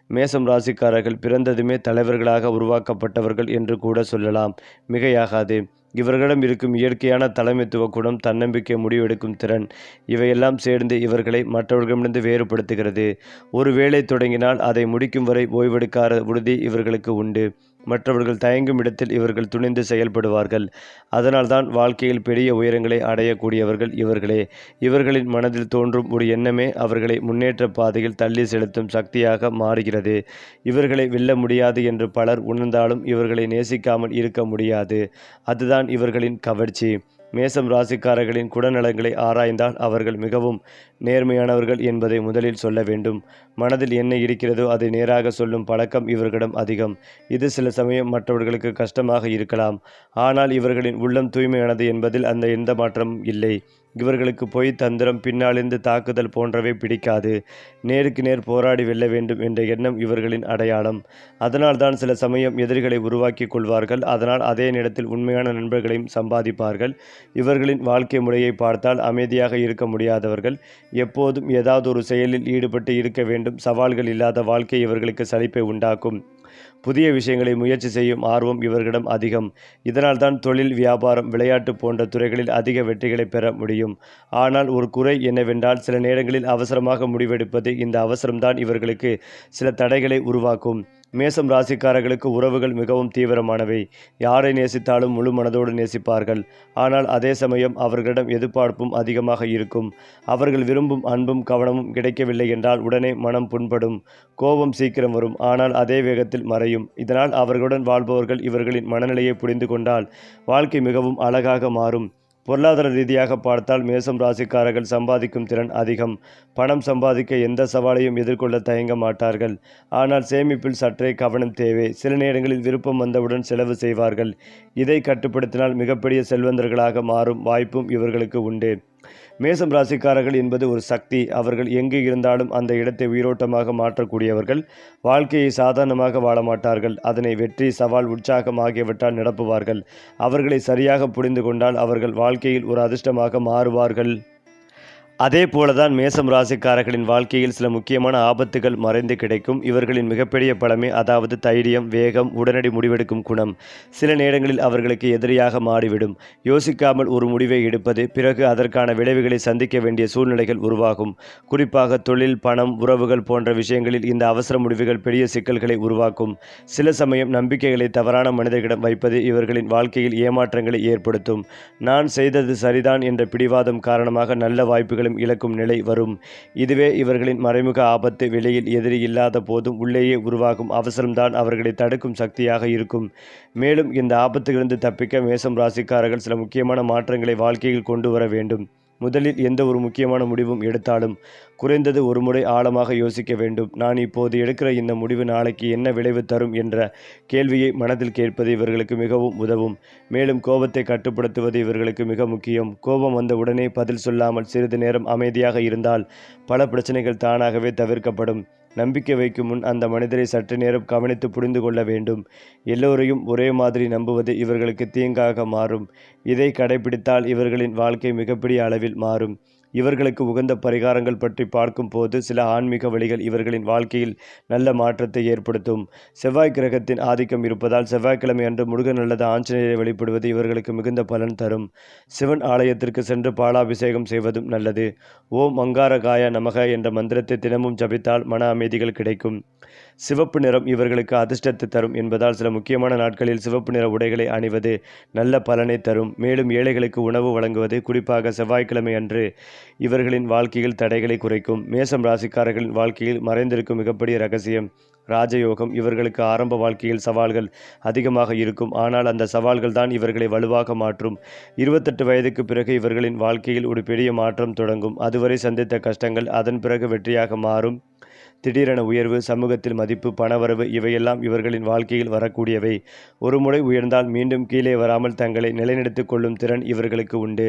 மேசம் ராசிக்காரர்கள் பிறந்ததுமே தலைவர்களாக உருவாக்கப்பட்டவர்கள் என்று கூட சொல்லலாம், மிகையாகாது. இவர்களிடம் இருக்கும் இயற்கையான தலைமைத்துவ குணம், தன்னம்பிக்கை, முடிவெடுக்கும் திறன் இவையெல்லாம் சேர்ந்து இவர்களை மற்றவர்களிடமிருந்து வேறுபடுத்துகிறது. ஒரு வேலை தொடங்கினால் அதை முடிக்கும் வரை ஓய்வெடுக்காத உறுதி இவர்களுக்கு உண்டு. மற்றவர்கள் தயங்கும் இடத்தில் இவர்கள் துணிந்து செயல்படுவார்கள். அதனால்தான் வாழ்க்கையில் பெரிய உயரங்களை அடையக்கூடியவர்கள் இவர்களே. இவர்களின் மனதில் தோன்றும் ஒரு எண்ணமே அவர்களை முன்னேற்ற பாதையில் தள்ளி செலுத்தும் சக்தியாக மாறுகிறது. இவர்களை வெல்ல முடியாது என்று பலர் உணர்ந்தாலும் இவர்களை நேசிக்காமல் இருக்க முடியாது. அதுதான் இவர்களின் கவர்ச்சி. மேசம் ராசிக்காரர்களின் குணநலங்களை ஆராய்ந்தால் அவர்கள் மிகவும் நேர்மையானவர்கள் என்பதை முதலில் சொல்ல வேண்டும். மனதில் என்ன இருக்கிறதோ அதை நேராக சொல்லும் பழக்கம் இவர்களிடம் அதிகம். இது சில சமயம் மற்றவர்களுக்கு கஷ்டமாக இருக்கலாம். ஆனால் இவர்களின் உள்ளம் தூய்மையானது என்பதில் அந்த எந்த மாற்றமும் இல்லை. இவர்களுக்கு பொய், தந்திரம், பின்னாலிருந்து தாக்குதல் போன்றவை பிடிக்காது. நேருக்கு நேர் போராடி வெல்ல வேண்டும் என்ற எண்ணம் இவர்களின் அடையாளம். அதனால்தான் சில சமயம் எதிரிகளை உருவாக்கி கொள்வார்கள். அதனால் அதே நேரத்தில் உண்மையான நண்பர்களையும் சம்பாதிப்பார்கள். இவர்களின் வாழ்க்கை முறையை பார்த்தால் அமைதியாக இருக்க முடியாதவர்கள். எப்போதும் ஏதாவது ஒரு செயலில் ஈடுபட்டு இருக்க வேண்டும். சவால்கள் இல்லாத வாழ்க்கை இவர்களுக்கு சலிப்பை உண்டாக்கும். புதிய விஷயங்களை முயற்சி செய்யும் ஆர்வம் இவர்களிடம் அதிகம். இதனால்தான் தொழில், வியாபாரம், விளையாட்டு போன்ற துறைகளில் அதிக வெற்றிகளை பெற முடியும். ஆனால் ஒரு குறை என்னவென்றால் சில நேரங்களில் அவசரமாக முடிவெடுப்பது. இந்த அவசரம்தான் இவர்களுக்கு சில தடைகளை உருவாக்கும். மேசம் ராசிக்காரர்களுக்கு உறவுகள் மிகவும் தீவிரமானவை. யாரை நேசித்தாலும் முழு மனதோடு நேசிப்பார்கள். ஆனால் அதே சமயம் அவர்களிடம் எதிர்பார்ப்பும் அதிகமாக இருக்கும். அவர்கள் விரும்பும் அன்பும் கவனமும் கிடைக்கவில்லை என்றால் உடனே மனம் புண்படும். கோபம் சீக்கிரம் வரும், ஆனால் அதே வேகத்தில் மறையும். இதனால் அவர்களுடன் வாழ்பவர்கள் இவர்களின் மனநிலையை புரிந்து கொண்டால் வாழ்க்கை மிகவும் அழகாக மாறும். பொருளாதார ரீதியாக பார்த்தால் மேசம் ராசிக்காரர்கள் சம்பாதிக்கும் திறன் அதிகம். பணம் சம்பாதிக்க எந்த சவாலையும் எதிர்கொள்ள தயங்க மாட்டார்கள். ஆனால் சேமிப்பில் சற்றே கவனம் தேவை. சில நேரங்களில் விருப்பம் வந்தவுடன் செலவு செய்வார்கள். இதை கட்டுப்படுத்தினால் மிகப்பெரிய செல்வந்தர்களாக மாறும் வாய்ப்பும் இவர்களுக்கு உண்டு. மேசம் ராசிக்காரர்கள் என்பது ஒரு சக்தி. அவர்கள் எங்கு இருந்தாலும் அந்த இடத்தை உயிரோட்டமாக மாற்றக்கூடியவர்கள். வாழ்க்கையை சாதாரணமாக வாழ மாட்டார்கள். அதனை வெற்றி, சவால், உற்சாகம் ஆகியவற்றால் நிரப்புவார்கள். அவர்களை சரியாக புரிந்து கொண்டால் அவர்கள் வாழ்க்கையில் ஒரு அதிர்ஷ்டமாக மாறுவார்கள். அதே போலதான் மேசம் ராசிக்காரர்களின் வாழ்க்கையில் சில முக்கியமான ஆபத்துகள் மறைந்து கிடைக்கும். இவர்களின் மிகப்பெரிய பலமே அதாவது தைரியம், வேகம், உடனடி முடிவெடுக்கும் குணம் சில நேரங்களில் அவர்களுக்கு எதிரியாக மாறிவிடும். யோசிக்காமல் ஒரு முடிவை எடுப்பது, பிறகு அதற்கான விளைவுகளை சந்திக்க வேண்டிய சூழ்நிலைகள் உருவாகும். குறிப்பாக தொழில், பணம், உறவுகள் போன்ற விஷயங்களில் இந்த அவசர முடிவுகள் பெரிய சிக்கல்களை உருவாக்கும். சில சமயம் நம்பிக்கைகளை தவறான மனிதர்களிடம் வைப்பது இவர்களின் வாழ்க்கையில் ஏமாற்றங்களை ஏற்படுத்தும். நான் செய்தது சரிதான் என்ற பிடிவாதம் காரணமாக நல்ல வாய்ப்புகள் இழக்கும் நிலை வரும். இதுவே இவர்களின் மறைமுக ஆபத்து. வெளியில் எதிரி இல்லாத போதும் உள்ளேயே உருவாகும் அவசரம்தான் அவர்களை தடுக்கும் சக்தியாக இருக்கும். மேலும் இந்த ஆபத்திலிருந்து தப்பிக்க மேசம் ராசிக்காரர்கள் சில முக்கியமான மாற்றங்களை வாழ்க்கையில் கொண்டு வர வேண்டும். முதலில் எந்த ஒரு முக்கியமான முடிவும் எடுத்தாலும் குறைந்தது ஒரு முறை ஆழமாக யோசிக்க வேண்டும். நான் இப்போது எடுக்கிற இந்த முடிவு நாளைக்கு என்ன விளைவு தரும் என்ற கேள்வியை மனதில் கேட்பது இவர்களுக்கு மிகவும் உதவும். மேலும் கோபத்தை கட்டுப்படுத்துவது இவர்களுக்கு மிக முக்கியம். கோபம் வந்த உடனே பதில் சொல்லாமல் சிறிது நேரம் அமைதியாக இருந்தால் பல பிரச்சனைகள் தானாகவே தவிர்க்கப்படும். நம்பிக்கை வைக்கும் முன் அந்த மனிதரை சற்று நேரம் கவனித்து புரிந்து கொள்ள வேண்டும். எல்லோரையும் ஒரே மாதிரி நம்புவது இவர்களுக்கு தீங்காக மாறும். இதை கடைபிடித்தால் இவர்களின் வாழ்க்கை மிகப்பெரிய அளவில் மாறும். இவர்களுக்கு உகந்த பரிகாரங்கள் பற்றி பார்க்கும் போது சில ஆன்மீக வழிகள் இவர்களின் வாழ்க்கையில் நல்ல மாற்றத்தை ஏற்படுத்தும். செவ்வாய் கிரகத்தின் ஆதிக்கம் இருப்பதால் செவ்வாய்க்கிழமை அன்று முருகன் அல்லது ஆஞ்சநேயரை வழிபடுவது இவர்களுக்கு மிகுந்த பலன் தரும். சிவன் ஆலயத்திற்கு சென்று பாலாபிஷேகம் செய்வதும் நல்லது. ஓம் அங்காரகாய நமக என்ற மந்திரத்தை தினமும் ஜபித்தால் மன அமைதிகள் கிடைக்கும். சிவப்பு நிறம் இவர்களுக்கு அதிர்ஷ்டத்தை தரும் என்பதால் சில முக்கியமான நாட்களில் சிவப்பு நிற உடைகளை அணிவது நல்ல பலனை தரும். மேலும் ஏழைகளுக்கு உணவு வழங்குவது, குறிப்பாக செவ்வாய்க்கிழமை அன்று, இவர்களின் வாழ்க்கையில் தடைகளை குறைக்கும். மேசம் ராசிக்காரர்களின் வாழ்க்கையில் மறைந்திருக்கும் மிகப்பெரிய ரகசியம் ராஜயோகம். இவர்களுக்கு ஆரம்ப வாழ்க்கையில் சவால்கள் அதிகமாக இருக்கும். ஆனால் அந்த சவால்கள் தான் இவர்களை வலுவாக மாற்றும். 28 வயதுக்கு பிறகு இவர்களின் வாழ்க்கையில் ஒரு பெரிய மாற்றம் தொடங்கும். அதுவரை சந்தித்த கஷ்டங்கள் அதன் பிறகு வெற்றியாக மாறும். திடீரென உயர்வு, சமூகத்தில் மதிப்பு, பணவரவு இவையெல்லாம் இவர்களின் வாழ்க்கையில் வரக்கூடியவை. ஒரு முறை உயர்ந்தால் மீண்டும் கீழே வராமல் தங்களை நிலைநிறுத்திக் கொள்ளும் திறன் இவர்களுக்கு உண்டு.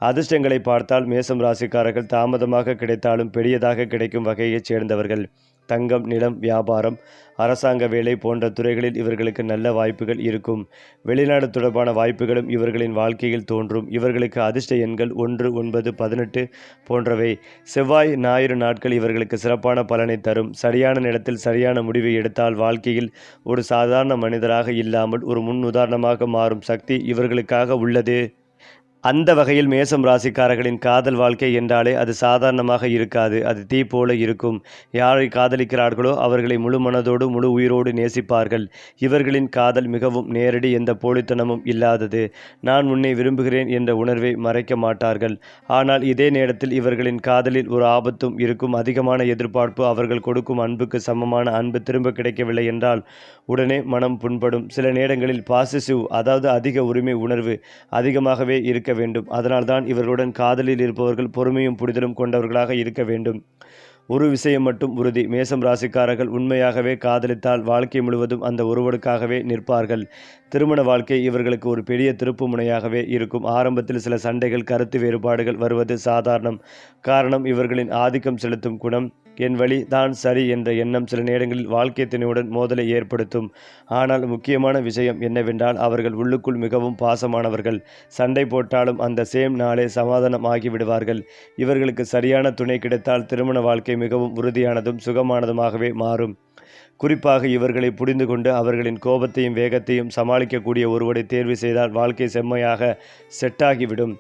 அதிர்ஷ்டங்களை பார்த்தால் மேசம் ராசிக்காரர்கள் தாமதமாக கிடைத்தாலும் பெரியதாக கிடைக்கும் வகையைச் சேர்ந்தவர்கள். தங்கம், நிலம், வியாபாரம், அரசாங்க வேலை போன்ற துறைகளில் இவர்களுக்கு நல்ல வாய்ப்புகள் இருக்கும். வெளிநாடு தொடர்பான வாய்ப்புகளும் இவர்களின் வாழ்க்கையில் தோன்றும். இவர்களுக்கு அதிர்ஷ்ட எண்கள் 1, 9, 18 போன்றவை. செவ்வாய், ஞாயிறு நாட்கள் இவர்களுக்கு சிறப்பான பலனை தரும். சரியான நேரத்தில் சரியான முடிவை எடுத்தால் வாழ்க்கையில் ஒரு சாதாரண மனிதராக இல்லாமல் ஒரு முன் உதாரணமாக மாறும் சக்தி இவர்களுக்காக உள்ளது. அந்த வகையில் மேசம் ராசிக்காரர்களின் காதல் வாழ்க்கை என்றாலே அது சாதாரணமாக இருக்காது. அது தீ போல இருக்கும். யாரை காதலிக்கிறார்களோ அவர்களை முழு மனதோடு முழு உயிரோடு நேசிப்பார்கள். இவர்களின் காதல் மிகவும் நேரடி, எந்த போலித்தனமும் இல்லாதது. நான் உன்னை விரும்புகிறேன் என்ற உணர்வை மறைக்க மாட்டார்கள். ஆனால் இதே நேரத்தில் இவர்களின் காதலில் ஒரு ஆபத்தும் இருக்கும். அதிகமான எதிர்பார்ப்பு. அவர்கள் கொடுக்கும் அன்புக்கு சமமான அன்பு திரும்ப கிடைக்கவில்லை என்றால் உடனே மனம் புண்படும். சில நேரங்களில் பாசிசிவ், அதாவது அதிக உரிமை உணர்வு அதிகமாகவே இருக்க வேண்டும். அதனால்தான் இவர்களுடன் காதலில் இருப்பவர்கள் பொறுமையும் புரிதலும் கொண்டவர்களாக இருக்க வேண்டும். ஒரு விஷயம் மட்டும் உறுதி, மேசம் ராசிக்காரர்கள் உண்மையாகவே காதலித்தால் வாழ்க்கை முழுவதும் அந்த ஒருவருக்காகவே நிற்பார்கள். திருமண வாழ்க்கை இவர்களுக்கு ஒரு பெரிய திருப்பு முனையாகவே இருக்கும். ஆரம்பத்தில் சில சண்டைகள், கருத்து வேறுபாடுகள் வருவது சாதாரணம். காரணம், இவர்களின் ஆதிக்கம் செலுத்தும் குணம். என் வழி தான் சரி என்ற எண்ணம் சில நேரங்களில் வாழ்க்கை துணையுடன் மோதலை ஏற்படுத்தும். ஆனால் முக்கியமான விஷயம் என்னவென்றால் அவர்கள் உள்ளுக்குள் மிகவும் பாசமானவர்கள். சண்டை போட்டாலும் அந்த சேம் நாளே சமாதானம் ஆகிவிடுவார்கள். இவர்களுக்கு சரியான துணை கிடைத்தால் திருமண வாழ்க்கை மிகவும் உறுதியானதும் சுகமானதுமாகவே மாறும். குறிப்பாக இவர்களை புரிந்து கொண்டு அவர்களின் கோபத்தையும் வேகத்தையும் சமாளிக்கக்கூடிய ஒருவரை தேர்வு செய்தால் வாழ்க்கை செம்மையாக செட்டாகிவிடும்.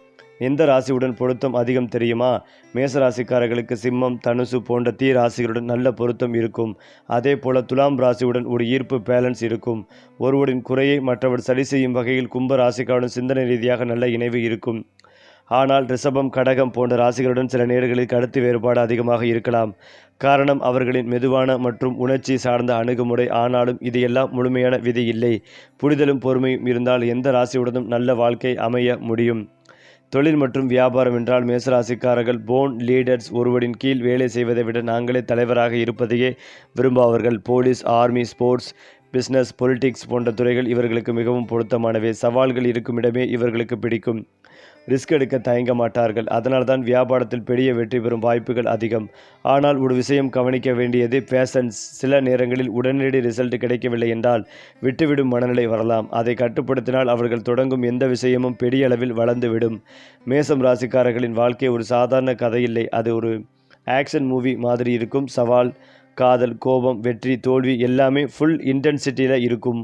எந்த ராசியுடன் பொருத்தம் அதிகம் தெரியுமா? மேசராசிக்காரர்களுக்கு சிம்மம், தனுசு போன்ற தீ ராசிகளுடன் நல்ல பொருத்தம் இருக்கும். அதே போல துலாம் ராசியுடன் ஒரு ஈர்ப்பு பேலன்ஸ் இருக்கும். ஒருவரின் குறையை மற்றவர் சரி செய்யும் வகையில் கும்ப ராசிக்காருடன் சிந்தனை ரீதியாக நல்ல இணைவு இருக்கும். ஆனால் ரிஷபம், கடகம் போன்ற ராசிகளுடன் சில நேரங்களில் கருத்து வேறுபாடு அதிகமாக இருக்கலாம். காரணம், அவர்களின் மெதுவான மற்றும் உணர்ச்சி சார்ந்த அணுகுமுறை. ஆனாலும் இது எல்லாம் முழுமையான விதி இல்லை. புரிதலும் பொறுமையும் இருந்தால் எந்த ராசியுடனும் நல்ல வாழ்க்கை அமைய முடியும். தொழில் மற்றும் வியாபாரம் என்றால் மேசராசிக்காரர்கள் போன் லீடர்ஸ். ஒருவரின் கீழ் வேலை செய்வதை விட நாங்களே தலைவராக இருப்பதையே விரும்புபவர்கள். Police, army, sports, business, politics போன்ற துறைகள் இவர்களுக்கு மிகவும் பொருத்தமானவை. சவால்கள் இருக்கும் இடமே இவர்களுக்கு பிடிக்கும். ரிஸ்க் எடுக்க தயங்க மாட்டார்கள். அதனால்தான் வியாபாரத்தில் பெரிய வெற்றி பெறும் வாய்ப்புகள் அதிகம். ஆனால் ஒரு விஷயம் கவனிக்க வேண்டியது பேஷன்ஸ். சில நேரங்களில் உடனடி ரிசல்ட் கிடைக்கவில்லை என்றால் விட்டுவிடும் மனநிலை வரலாம். அதை கட்டுப்படுத்தினால் அவர்கள் தொடங்கும் எந்த விஷயமும் பெரிய அளவில் வளர்ந்துவிடும். மேசம் ராசிக்காரர்களின் வாழ்க்கை ஒரு சாதாரண கதையில்லை. அது ஒரு ஆக்ஷன் மூவி மாதிரி இருக்கும். சவால், காதல், கோபம், வெற்றி, தோல்வி எல்லாமே ஃபுல் இன்டென்சிட்டியில் இருக்கும்.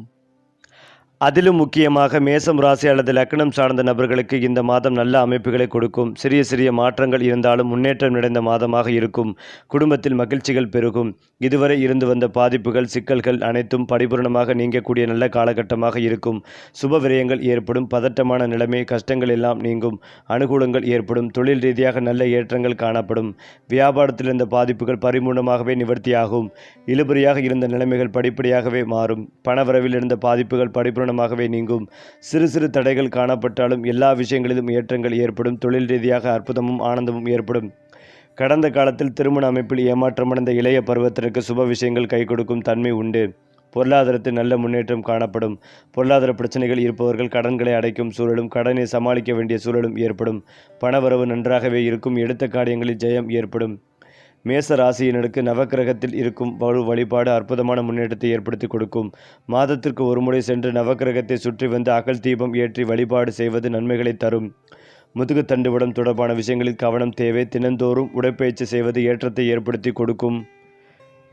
அதிலும் முக்கியமாக மேசம் ராசி அல்லது லக்னம் சார்ந்த நபர்களுக்கு இந்த மாதம் நல்ல அமைப்புகளை கொடுக்கும். சிறிய சிறிய மாற்றங்கள் இருந்தாலும் முன்னேற்றம் நிறைந்த மாதமாக இருக்கும். குடும்பத்தில் மகிழ்ச்சிகள் பெருகும். இதுவரை இருந்து வந்த பாதிப்புகள், சிக்கல்கள் அனைத்தும் பரிபூர்ணமாக நீங்கக்கூடிய நல்ல காலகட்டமாக இருக்கும். சுப விரயங்கள் ஏற்படும். பதட்டமான நிலைமை, கஷ்டங்கள் எல்லாம் நீங்கும். அனுகூலங்கள் ஏற்படும். தொழில் ரீதியாக நல்ல ஏற்றங்கள் காணப்படும். வியாபாரத்தில் இருந்த பாதிப்புகள் பரிபூர்ணமாகவே நிவர்த்தியாகும். இழுபறியாக இருந்த நிலைமைகள் படிப்படியாகவே மாறும். பணவரவில் இருந்த பாதிப்புகள் பரிபூர்ணமாகவே நீங்கும். சிறு சிறு தடைகள் காணப்பட்டாலும் எல்லா விஷயங்களிலும் ஏற்றங்கள் ஏற்படும். தொழில் ரீதியாக அற்புதமும் ஆனந்தமும் ஏற்படும். கடந்த காலத்தில் திருமண அமைப்பில் ஏமாற்றமடைந்த இளைய பருவத்திற்கு சுப விஷயங்கள் கை கொடுக்கும் தன்மை உண்டு. பொருளாதாரத்தில் நல்ல முன்னேற்றம் காணப்படும். பொருளாதார பிரச்சனைகள் இருப்பவர்கள் கடன்களை அடைக்கும் சூழலும் கடனை சமாளிக்க வேண்டிய சூழலும் ஏற்படும். பணவரவு நன்றாகவே இருக்கும். எடுத்த காரியங்களில் ஜெயம் ஏற்படும். மேச ராசியினருக்கு நவக்கிரகத்தில் இருக்கும் வழிபாடு அற்புதமான முன்னேற்றத்தை ஏற்படுத்தி கொடுக்கும். மாதத்திற்கு ஒரு முறை சென்று நவக்கிரகத்தை சுற்றி வந்து அகல் தீபம் ஏற்றி வழிபாடு செய்வது நன்மைகளை தரும். முதுகுத்தண்டுவடம் தொடர்பான விஷயங்களில் கவனம் தேவை. தினந்தோறும் உடற்பயிற்சி செய்வது ஏற்றத்தை ஏற்படுத்தி கொடுக்கும்.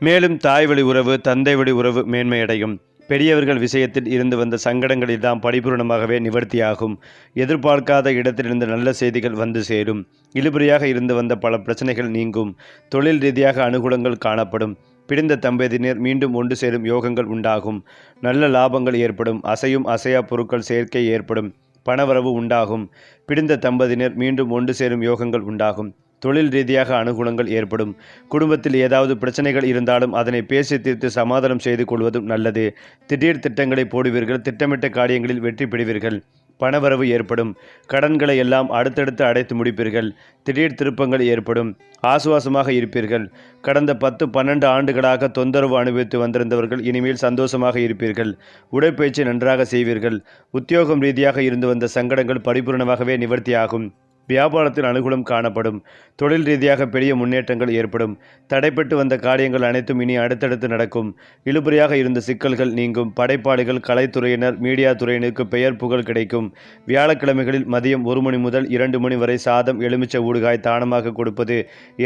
மேலும் தாய் வழி உறவு, தந்தை வழி உறவு மேன்மையடையும். பெரியவர்கள் விஷயத்தில் இருந்து வந்த சங்கடங்கள் எல்லாம் பரிபூர்ணமாகவே நிவர்த்தியாகும். எதிர்பார்க்காத இடத்திலிருந்து நல்ல செய்திகள் வந்து சேரும். இழுபறியாக இருந்து வந்த பல பிரச்சனைகள் நீங்கும். தொழில் ரீதியாக அனுகூலங்கள் காணப்படும். பிரிந்த தம்பதியினர் மீண்டும் ஒன்று சேரும் யோகங்கள் உண்டாகும். நல்ல லாபங்கள் ஏற்படும். அசையும் அசையா பொருட்கள் சேர்க்கை ஏற்படும். பணவரவு உண்டாகும். பிரிந்த தம்பதியினர் மீண்டும் ஒன்று சேரும் யோகங்கள் உண்டாகும். தொழில் ரீதியாக அனுகூலங்கள் ஏற்படும். குடும்பத்தில் ஏதாவது பிரச்சனைகள் இருந்தாலும் அதனை பேசி தீர்த்து சமாதானம் செய்து கொள்வதும் நல்லது. திடீர் திட்டங்களை போடுவீர்கள். திட்டமிட்ட காரியங்களில் வெற்றி பெறுவீர்கள். பணவரவு ஏற்படும். கடன்களை எல்லாம் அடுத்தடுத்து அடைத்து முடிப்பீர்கள். திடீர் திருப்பங்கள் ஏற்படும். ஆசுவாசமாக இருப்பீர்கள். கடந்த 10-12 ஆண்டுகளாக தொந்தரவு அனுபவித்து வந்திருந்தவர்கள் இனிமேல் சந்தோஷமாக இருப்பீர்கள். உடற்பயிற்சி நன்றாக செய்வீர்கள். உத்தியோகம் ரீதியாக இருந்து வந்த சங்கடங்கள் பரிபூர்ணமாகவே நிவர்த்தியாகும். வியாபாரத்தில் அனுகூலம் காணப்படும். தொழில் ரீதியாக பெரிய முன்னேற்றங்கள் ஏற்படும். தடைப்பட்டு வந்த காரியங்கள் அனைத்தும் இனி அடுத்தடுத்து நடக்கும். இழுபறியாக இருந்த சிக்கல்கள் நீங்கும். படைப்பாளிகள், கலைத்துறையினர், மீடியா துறையினருக்கு பெயர் புகழ் கிடைக்கும். வியாழக்கிழமைகளில் மதியம் 1 மணி முதல் 2 மணி வரை சாதம், எலுமிச்சை ஊறுகாய் தானமாக கொடுப்பது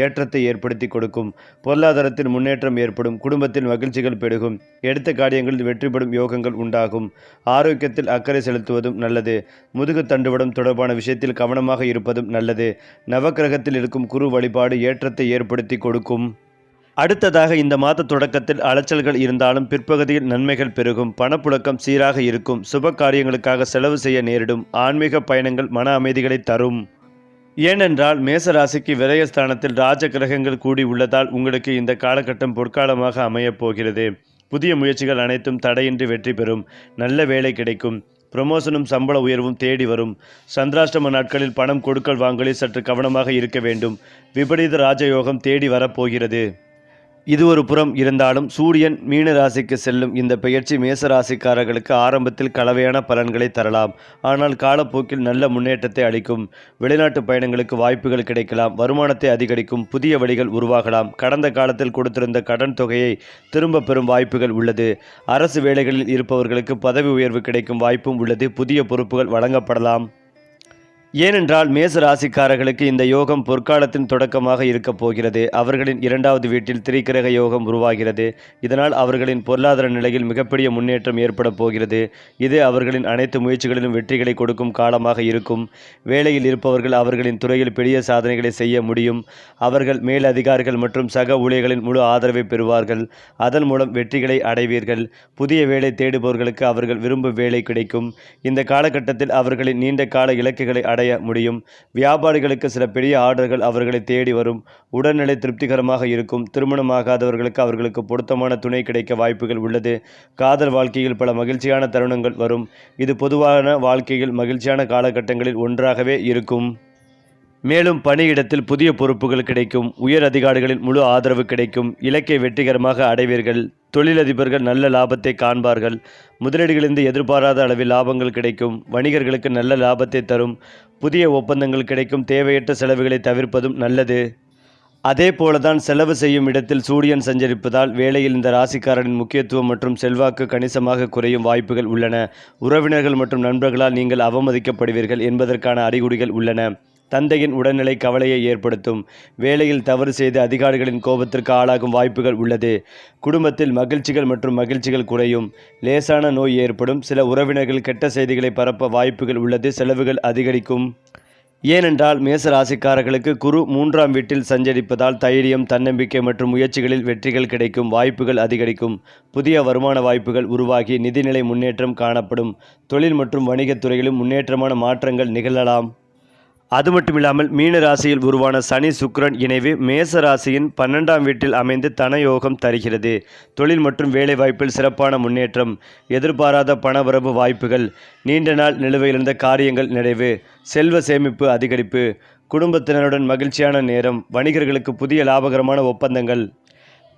ஏற்றத்தை ஏற்படுத்தி கொடுக்கும். பொருளாதாரத்தில் முன்னேற்றம் ஏற்படும். குடும்பத்தில் மகிழ்ச்சிகள் பெருகும். எடுத்த காரியங்களில் வெற்றி பெறும் யோகங்கள் உண்டாகும். ஆரோக்கியத்தில் அக்கறை செலுத்துவதும் நல்லது. முதுகு தண்டுவடம் தொடர்பான விஷயத்தில் கவனமாக இருப்பதும் நல்லது. நவக்கிரகத்தில் இருக்கும் குரு வழிபாடு ஏற்றத்தை ஏற்படுத்தி கொடுக்கும். அடுத்ததாக இந்த மாத தொடக்கத்தில் அலைச்சல்கள் இருந்தாலும் பிற்பகுதியில் நன்மைகள் பெருகும். பணப்புழக்கம் சீராக இருக்கும். சுப காரியங்களுக்காக செலவு செய்ய நேரிடும். ஆன்மீக பயணங்கள் மன அமைதிகளை தரும். ஏனென்றால் மேசராசிக்கு விரயஸ்தானத்தில் ராஜ கிரகங்கள் கூடி உள்ளதால் உங்களுக்கு இந்த காலகட்டம் பொற்காலமாக அமையப் போகிறது. புதிய முயற்சிகள் அனைத்தும் தடையின்றி வெற்றி பெறும். நல்ல வேலை கிடைக்கும். ப்ரமோஷனும் சம்பள உயர்வும் தேடி வரும். சந்திராஷ்டம நாட்களில் பணம் கொடுக்கல் வாங்கலில் சற்று கவனமாக இருக்க வேண்டும். விபரீத ராஜயோகம் தேடி வரப்போகிறது. இது ஒரு புறம் இருந்தாலும் சூரியன் மீன ராசிக்கு செல்லும் இந்த பெயர்ச்சி மேசராசிக்காரர்களுக்கு ஆரம்பத்தில் கலவையான பலன்களை தரலாம். ஆனால் காலப்போக்கில் நல்ல முன்னேற்றத்தை அளிக்கும். வெளிநாட்டு பயணங்களுக்கு வாய்ப்புகள் கிடைக்கலாம். வருமானத்தை அதிகரிக்கும். புதிய வழிகள் உருவாகலாம். கடந்த காலத்தில் கொடுத்திருந்த கடன் தொகையை திரும்ப பெறும் வாய்ப்புகள் உள்ளது. அரசு வேலைகளில் இருப்பவர்களுக்கு பதவி உயர்வு கிடைக்கும் வாய்ப்பும் உள்ளது. புதிய பொறுப்புகள் வழங்கப்படலாம். ஏனென்றால் மேச ராசிக்காரர்களுக்கு இந்த யோகம் பொற்காலத்தின் தொடக்கமாக இருக்கப் போகிறது. அவர்களின் 2வது வீட்டில் திரிகிரக யோகம் உருவாகிறது. இதனால் அவர்களின் பொருளாதார நிலையில் மிகப்பெரிய முன்னேற்றம் ஏற்பட போகிறது. இது அவர்களின் அனைத்து முயற்சிகளிலும் வெற்றிகளை கொடுக்கும் காலமாக இருக்கும். வேலையில் இருப்பவர்கள் அவர்களின் துறையில் பெரிய சாதனைகளை செய்ய முடியும். அவர்கள் மேல் அதிகாரிகள் மற்றும் சக ஊழியர்களின் முழு ஆதரவை பெறுவார்கள். அதன் மூலம் வெற்றிகளை அடைவீர்கள். புதிய வேலை தேடுபவர்களுக்கு அவர்கள் விரும்பும் வேலை கிடைக்கும். இந்த காலகட்டத்தில் அவர்களின் நீண்ட கால இலக்குகளை அடைய முடியும். வியாபாரிகளுக்கு சில பெரிய ஆர்டர்கள் அவர்களை தேடி வரும். உடல்நிலை திருப்திகரமாக இருக்கும். திருமணமாகாதவர்களுக்கு அவர்களுக்கு பொருத்தமான துணை கிடைக்க வாய்ப்புகள் உள்ளது. காதல் வாழ்க்கையில் பல மகிழ்ச்சியான தருணங்கள் வரும். இது பொதுவான வாழ்க்கையில் மகிழ்ச்சியான காலகட்டங்களில் ஒன்றாகவே இருக்கும். மேலும் பணியிடத்தில் புதிய பொறுப்புகள் கிடைக்கும். உயர் அதிகாரிகளின் முழு ஆதரவு கிடைக்கும். இலக்கை வெற்றிகரமாக அடைவீர்கள். தொழிலதிபர்கள் நல்ல லாபத்தை காண்பார்கள். முதலீடுகளிலிருந்து எதிர்பாராத அளவில் லாபங்கள் கிடைக்கும். வணிகர்களுக்கு நல்ல லாபத்தை தரும். புதிய ஒப்பந்தங்கள் கிடைக்கும். தேவையற்ற செலவுகளை தவிர்ப்பதும் நல்லது. அதே போலதான் செலவு செய்யும் இடத்தில் சூரியன் சஞ்சரிப்பதால் வேலையில் இந்த ராசிக்காரனின் முக்கியத்துவம் மற்றும் செல்வாக்கு கணிசமாக குறையும் வாய்ப்புகள் உள்ளன. உறவினர்கள் மற்றும் நண்பர்களால் நீங்கள் அவமதிக்கப்படுவீர்கள் என்பதற்கான அறிகுறிகள் உள்ளன. தந்தையின் உடல்நிலை கவலையை ஏற்படுத்தும். வேலையில் தவறு செய்து அதிகாரிகளின் கோபத்திற்கு ஆளாகும் வாய்ப்புகள் உள்ளது. குடும்பத்தில் மகிழ்ச்சிகள் மற்றும் மகிழ்ச்சிகள் குறையும். லேசான நோய் ஏற்படும். சில உறவினர்கள் கெட்ட செய்திகளை பரப்ப வாய்ப்புகள் உள்ளது. செலவுகள் அதிகரிக்கும். ஏனென்றால் மேச ராசிக்காரர்களுக்கு குரு 3ஆம் வீட்டில் சஞ்சரிப்பதால் தைரியம், தன்னம்பிக்கை மற்றும் முயற்சிகளில் வெற்றிகள் கிடைக்கும். வாய்ப்புகள் அதிகரிக்கும். புதிய வருமான வாய்ப்புகள் உருவாகி நிதிநிலை முன்னேற்றம் காணப்படும். தொழில் மற்றும் வணிகத் துறையிலும் முன்னேற்றமான மாற்றங்கள் நிகழலாம். அது மட்டுமில்லாமல் மீன ராசியில் உருவான சனி சுக்கிரன் இணைவு மேச ராசியின் 12ஆம் வீட்டில் அமைந்து தனயோகம் தருகிறது. தொழில் மற்றும் வேலைவாய்ப்பில் சிறப்பான முன்னேற்றம். எதிர்பாராத பணவரவு வாய்ப்புகள். நீண்ட நாள் நிலுவையிலிருந்த காரியங்கள் நிறைவு. செல்வ சேமிப்பு அதிகரிப்பு. குடும்பத்தினருடன் மகிழ்ச்சியான நேரம். வணிகர்களுக்கு புதிய லாபகரமான ஒப்பந்தங்கள்.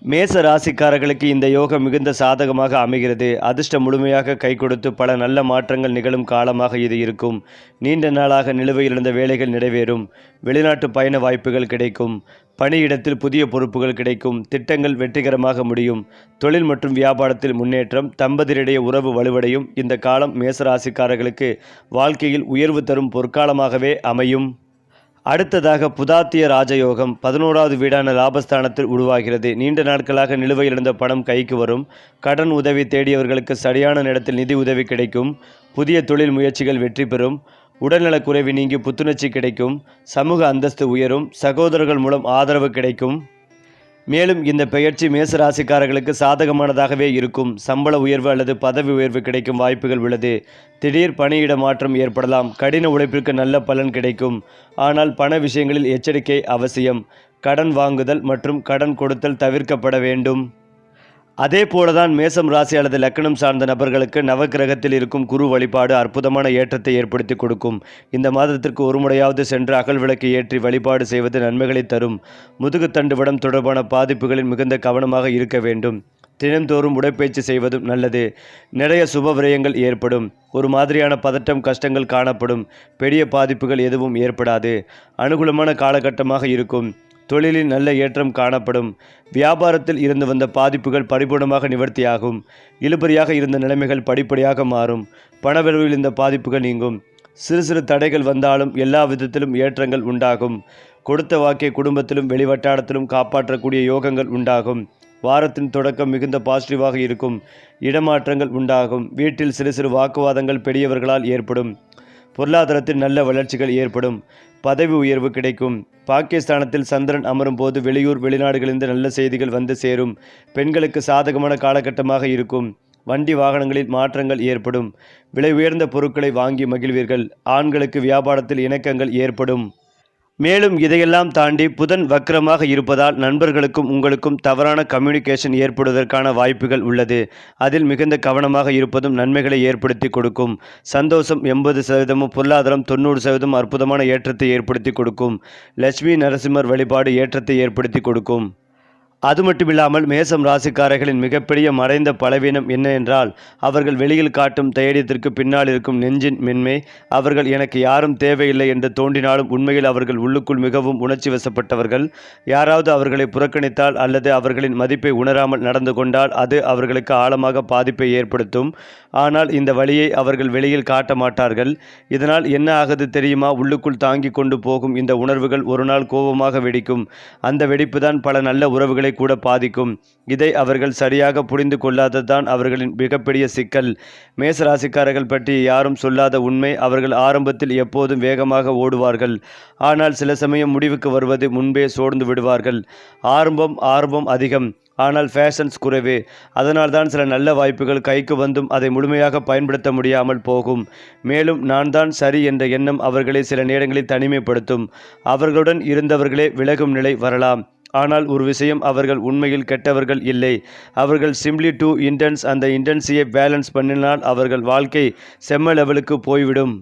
மேச ராசிக்காரர்களுக்கு இந்த யோகம் மிகுந்த சாதகமாக அமைகிறது. அதிர்ஷ்டம் முழுமையாக கை கொடுத்து பல நல்ல மாற்றங்கள் நிகழும் காலமாக இது இருக்கும். நீண்ட நாளாக நிலுவையில் இருந்த வேலைகள் நிறைவேறும். வெளிநாட்டு பயண வாய்ப்புகள் கிடைக்கும். பணியிடத்தில் புதிய பொறுப்புகள் கிடைக்கும். திட்டங்கள் வெற்றிகரமாக முடியும். தொழில் மற்றும் வியாபாரத்தில் முன்னேற்றம். தம்பதியரிடையே உறவு வலுவடையும். இந்த காலம் மேசராசிக்காரர்களுக்கு வாழ்க்கையில் உயர்வு தரும் பொற்காலமாகவே அமையும். அடுத்ததாக புதாத்திய ராஜயோகம் 11வது வீடான லாபஸ்தானத்தில் உருவாகிறது. நீண்ட நாட்களாக நிலுவையில் இருந்த பணம் கைக்கு வரும். கடன் உதவி தேடியவர்களுக்கு சரியான நேரத்தில் நிதி உதவி கிடைக்கும். புதிய தொழில் முயற்சிகள் வெற்றி பெறும். உடல்நலக் குறைவு நீங்கி புத்துணர்ச்சி கிடைக்கும். சமூக அந்தஸ்து உயரும். சகோதரர்கள் மூலம் ஆதரவு கிடைக்கும். மேலும் இந்த பெயர்ச்சி மேசராசிக்காரர்களுக்கு சாதகமானதாகவே இருக்கும். சம்பள உயர்வு அல்லது பதவி உயர்வு கிடைக்கும் வாய்ப்புகள் உள்ளது. திடீர் பணியிட மாற்றம் ஏற்படலாம். கடின உழைப்பிற்கு நல்ல பலன் கிடைக்கும். ஆனால் பண விஷயங்களில் எச்சரிக்கை அவசியம். கடன் வாங்குதல் மற்றும் கடன் கொடுத்தல் தவிர்க்கப்பட வேண்டும். அதே போலதான் மேசம் ராசி அல்லது லக்னம் சார்ந்த நபர்களுக்கு நவக்கிரகத்தில் இருக்கும் குரு வழிபாடு அற்புதமான ஏற்றத்தை ஏற்படுத்தி கொடுக்கும். இந்த மாதத்திற்கு ஒரு முறையாவது சென்று அகல் விளக்கு ஏற்றி வழிபாடு செய்வது நன்மைகளை தரும். முதுகுத்தண்டு வடம் தொடர்பான பாதிப்புகளில் மிகுந்த கவனமாக இருக்க வேண்டும். தினந்தோறும் உடற்பயிற்சி செய்வதும் நல்லது. நிறைய சுப விரயங்கள் ஏற்படும். ஒரு மாதிரியான பதட்டம், கஷ்டங்கள் காணப்படும். பெரிய பாதிப்புகள் எதுவும் ஏற்படாது. அனுகூலமான காலகட்டமாக இருக்கும். தொழிலில் நல்ல ஏற்றம் காணப்படும். வியாபாரத்தில் இருந்து வந்த பாதிப்புகள் பரிபூர்ணமாக நிவர்த்தியாகும். இழுபறியாக இருந்த நிலைமைகள் படிப்படியாக மாறும். பணவரவில் இருந்த பாதிப்புகள் நீங்கும். சிறு சிறு தடைகள் வந்தாலும் எல்லா விதத்திலும் ஏற்றங்கள் உண்டாகும். கொடுத்த வாக்கை குடும்பத்திலும் வெளிவட்டாரத்திலும் காப்பாற்றக்கூடிய யோகங்கள் உண்டாகும். வாரத்தின் தொடக்கம் மிகுந்த பாசிட்டிவாக இருக்கும். இடமாற்றங்கள் உண்டாகும். வீட்டில் சிறு சிறு வாக்குவாதங்கள் பெரியவர்களால் ஏற்படும். பொருளாதாரத்தில் நல்ல வளர்ச்சிகள் ஏற்படும். பதவி உயர்வு கிடைக்கும். பாகிஸ்தானத்தில் சந்திரன் அமரும் போது வெளியூர் வெளிநாடுகளிலிருந்து நல்ல செய்திகள் வந்து சேரும். பெண்களுக்கு சாதகமான காலகட்டமாக இருக்கும். வண்டி வாகனங்களில் மாற்றங்கள் ஏற்படும். விலை உயர்ந்த பொருட்களை வாங்கி மகிழ்வீர்கள். ஆண்களுக்கு வியாபாரத்தில் இணக்கங்கள் ஏற்படும். மேலும் இதையெல்லாம் தாண்டி புதன் வக்ரமாக இருப்பதால் நண்பர்களுக்கும் உங்களுக்கும் தவறான கம்யூனிகேஷன் ஏற்படுவதற்கான வாய்ப்புகள் உள்ளது. அதில் மிகுந்த கவனமாக இருப்பதும் நன்மைகளை ஏற்படுத்தி கொடுக்கும். சந்தோஷம் 80%, பொருளாதாரம் 90% அற்புதமான ஏற்றத்தை ஏற்படுத்தி கொடுக்கும். லட்சுமி நரசிம்மர் வழிபாடு ஏற்றத்தை ஏற்படுத்தி கொடுக்கும். அது மட்டுமில்லாமல் மேசம் ராசிக்காரர்களின் மிகப்பெரிய மறைந்த பலவீனம் என்ன என்றால், அவர்கள் வெளியில் காட்டும் தைரியத்திற்கு பின்னால் இருக்கும் நெஞ்சின் மென்மை. அவர்கள் எனக்கு யாரும் தேவையில்லை என்று தோன்றினாலும் உண்மையில் அவர்கள் உள்ளுக்குள் மிகவும் உணர்ச்சி வசப்பட்டவர்கள். யாராவது அவர்களை புறக்கணித்தால் அல்லது அவர்களின் மதிப்பை உணராமல் நடந்து கொண்டால் அது அவர்களுக்கு ஆழமாக பாதிப்பை ஏற்படுத்தும். ஆனால் இந்த வழியை அவர்கள் வெளியில் காட்ட மாட்டார்கள். இதனால் என்ன ஆகுது தெரியுமா? உள்ளுக்குள் தாங்கி கொண்டு போகும் இந்த உணர்வுகள் ஒரு நாள் கோபமாக வெடிக்கும். அந்த வெடிப்புதான் பல நல்ல உறவுகளை கூட பாதிக்கும். இதை அவர்கள் சரியாக புரிந்து கொள்ளாததுதான் அவர்களின் மிகப்பெரிய சிக்கல். மேசராசிக்காரர்கள் பற்றி யாரும் சொல்லாத உண்மை, அவர்கள் ஆரம்பத்தில் எப்போதும் வேகமாக ஓடுவார்கள். ஆனால் சில சமயம் முடிவுக்கு வருவது முன்பே சோர்ந்து விடுவார்கள். ஆரம்பம் அதிகம், ஆனால் ஃபேஷன்ஸ் குறைவு. அதனால்தான் சில நல்ல வாய்ப்புகள் கைக்கு வந்தும் அதை முழுமையாக பயன்படுத்த முடியாமல் போகும். மேலும் நான் தான் சரி என்ற எண்ணம் அவர்களை சில நேரங்களில் தனிமைப்படுத்தும். அவர்களுடன் இருந்தவர்களே விலகும் நிலை வரலாம். ஆனால் ஒரு விஷயம், அவர்கள் உண்மையில் கெட்டவர்கள் இல்லை. அவர்கள் சிம்ப்ளி டூ இன்டென்ஸ். அந்த இன்டென்சியை பேலன்ஸ் பண்ணினால் அவர்கள் வாழ்க்கை செம்ம லெவலுக்கு போய்விடும்.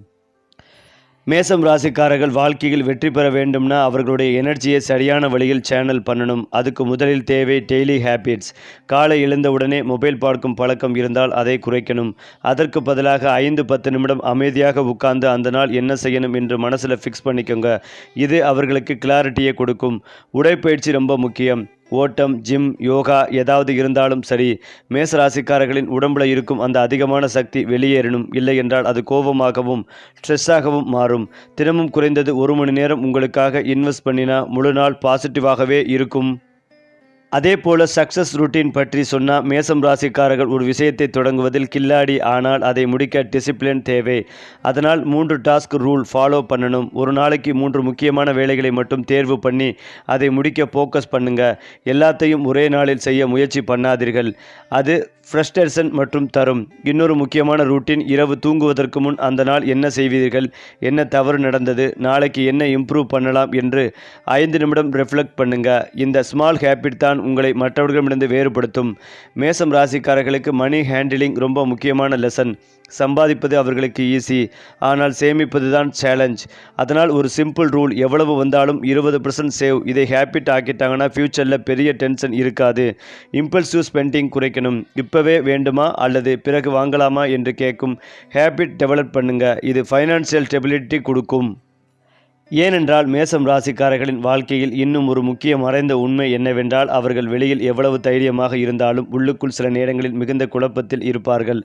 மேசம் ராசிக்காரர்கள் வாழ்க்கையில் வெற்றி பெற வேண்டும்னா அவர்களுடைய எனர்ஜியை சரியான வழியில் சேனல் பண்ணணும். அதுக்கு முதலில் தேவை டெய்லி ஹேபிட்ஸ். காலை எழுந்தவுடனே மொபைல் பார்க்கும் பழக்கம் இருந்தால் அதை குறைக்கணும். அதற்கு பதிலாக 5-10 நிமிடம் அமைதியாக உட்கார்ந்து அந்த நாள் என்ன செய்யணும் என்று மனசில் ஃபிக்ஸ் பண்ணிக்கோங்க. இது அவர்களுக்கு கிளாரிட்டியை கொடுக்கும். உடற்பயிற்சி ரொம்ப முக்கியம். ஓட்டம், ஜிம், யோகா ஏதாவது இருந்தாலும் சரி. மேசராசிக்காரர்களின் உடம்புல இருக்கும் அந்த அதிகமான சக்தி வெளியேறணும். இல்லை என்றால் அது கோபமாகவும் ஸ்ட்ரெஸ்ஸாகவும் மாறும். தினமும் குறைந்தது 1 மணி நேரம் உங்களுக்காக இன்வெஸ்ட் பண்ணினா முழு நாள் பாசிட்டிவாகவே இருக்கும். அதே போல சக்ஸஸ் ரூட்டீன் பற்றி சொன்னால், மேசம் ராசிக்காரர்கள் ஒரு விஷயத்தை தொடங்குவதில் கில்லாடி, ஆனால் அதை முடிக்க டிசிப்ளின் தேவை. அதனால் 3 டாஸ்க் ரூல் ஃபாலோ பண்ணணும். ஒரு நாளைக்கு 3 முக்கியமான வேலைகளை மட்டும் தேர்வு பண்ணி அதை முடிக்க ஃபோக்கஸ் பண்ணுங்க. எல்லாத்தையும் ஒரே நாளில் செய்ய முயற்சி பண்ணாதீர்கள். அது ஃப்ரஸ்ட்ரேஷன் மற்றும் தரும். இன்னொரு முக்கியமான ரூட்டீன், இரவு தூங்குவதற்கு முன் அந்த நாள் என்ன செய்வீர்கள், என்ன தவறு நடந்தது, நாளைக்கு என்ன இம்ப்ரூவ் பண்ணலாம் என்று 5 நிமிடம் ரிஃப்ளெக்ட் பண்ணுங்க. இந்த ஸ்மால் ஹேபிட் தான் உங்களை மற்றவர்களிடமிருந்து வேறுபடுத்தும். மேசம் ராசிக்காரர்களுக்கு மணி ஹேண்டிலிங் ரொம்ப முக்கியமான லெசன். சம்பாதிப்பது அவர்களுக்கு ஈஸி, ஆனால் சேமிப்பது தான் சேலஞ்ச். அதனால் ஒரு சிம்பிள் ரூல், எவ்வளவு வந்தாலும் 20% சேவ். இதை ஹேபிட் ஆக்கிட்டாங்கன்னா ஃப்யூச்சரில் பெரிய டென்ஷன் இருக்காது. இம்பல்சிவ் ஸ்பெண்டிங் குறைக்கணும். இப்போவே வேண்டுமா அல்லது பிறகு வாங்கலாமா என்று கேட்கும் ஹேபிட் டெவலப் பண்ணுங்க. இது ஃபைனான்சியல் ஸ்டெபிலிட்டி கொடுக்கும். ஏனென்றால் மேசம் ராசிக்காரர்களின் வாழ்க்கையில் இன்னும் ஒரு முக்கிய மறைந்த உண்மை என்னவென்றால், அவர்கள் வெளியில் எவ்வளவு தைரியமாக இருந்தாலும் உள்ளுக்குள் சில நேரங்களில் மிகுந்த குழப்பத்தில் இருப்பார்கள்.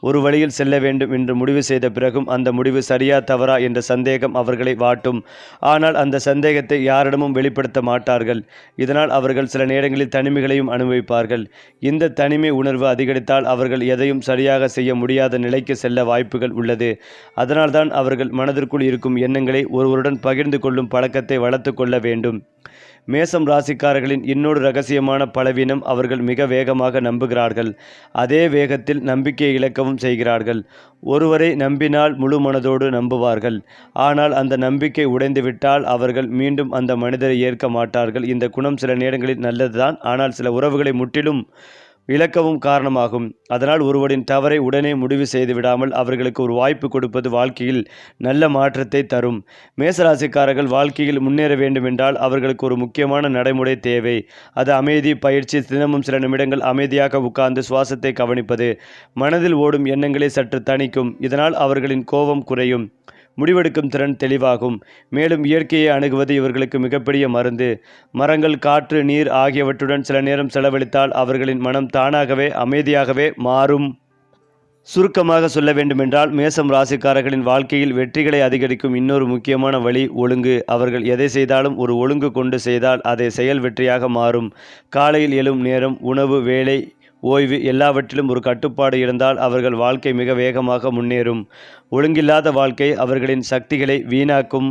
ஒரு வழியில் செல்ல வேண்டும் என்று முடிவு செய்த பிறகும் அந்த முடிவு சரியா தவறா என்ற சந்தேகம் அவர்களை வாட்டும். ஆனால் அந்த சந்தேகத்தை யாரிடமும் வெளிப்படுத்த மாட்டார்கள். இதனால் அவர்கள் சில நேரங்களில் தனிமைகளையும் அனுபவிப்பார்கள். இந்த தனிமை உணர்வு அதிகரித்தால் அவர்கள் எதையும் சரியாக செய்ய முடியாத நிலைக்கு செல்ல வாய்ப்புகள் உள்ளது. அதனால்தான் அவர்கள் மனதிற்குள் இருக்கும் எண்ணங்களை ஒருவருடன் பகிர்ந்து கொள்ளும் பழக்கத்தை வளர்த்து கொள்ள வேண்டும். மேசம் ராசிக்காரர்களின் இன்னொரு ரகசியமான பலவீனம், அவர்கள் மிக வேகமாக நம்புகிறார்கள். அதே வேகத்தில் நம்பிக்கை இழக்கவும் செய்கிறார்கள். ஒருவரை நம்பினால் முழு மனதோடு நம்புவார்கள். ஆனால் அந்த நம்பிக்கை உடைந்துவிட்டால் அவர்கள் மீண்டும் அந்த மனிதரை ஏற்க மாட்டார்கள். இந்த குணம் சில நேரங்களில் நல்லதுதான், ஆனால் சில உறவுகளை முற்றிலும் இழக்கவும் காரணமாகும். அதனால் ஒருவரின் தவறை உடனே முடிவு செய்து விடாமல் அவர்களுக்கு ஒரு வாய்ப்பு கொடுப்பது வாழ்க்கையில் நல்ல மாற்றத்தை தரும். மேசராசிக்காரர்கள் வாழ்க்கையில் முன்னேற வேண்டுமென்றால் அவர்களுக்கு ஒரு முக்கியமான நடைமுறை தேவை. அது அமைதி, பயிற்சி. தினமும் சில நிமிடங்கள் அமைதியாக உட்கார்ந்து சுவாசத்தை கவனிப்பது மனதில் ஓடும் எண்ணங்களை சற்று தணிக்கும். இதனால் அவர்களின் கோபம் குறையும், முடிவெடுக்கும் திறன் தெளிவாகும். மேலும் இயற்கையை அணுகுவது இவர்களுக்கு மிகப்பெரிய மருந்து. மரங்கள், காற்று, நீர் ஆகியவற்றுடன் சில நேரம் செலவழித்தால் அவர்களின் மனம் தானாகவே அமைதியாகவே மாறும். சுருக்கமாக சொல்ல வேண்டுமென்றால் மேசம் ராசிக்காரர்களின் வாழ்க்கையில் வெற்றிகளை அதிகரிக்கும் இன்னொரு முக்கியமான வழி ஒழுங்கு. அவர்கள் எதை செய்தாலும் ஒரு ஒழுங்கு கொண்டு செய்தால் அதை செயல் வெற்றியாக மாறும். காலையில் எழும் நேரம், உணவு, வேலை, ஓய்வு எல்லாவற்றிலும் ஒரு கட்டுப்பாடு இருந்தால் அவர்கள் வாழ்க்கை மிக வேகமாக முன்னேறும். ஒழுங்கில்லாத வாழ்க்கை அவர்களின் சக்திகளை வீணாக்கும்.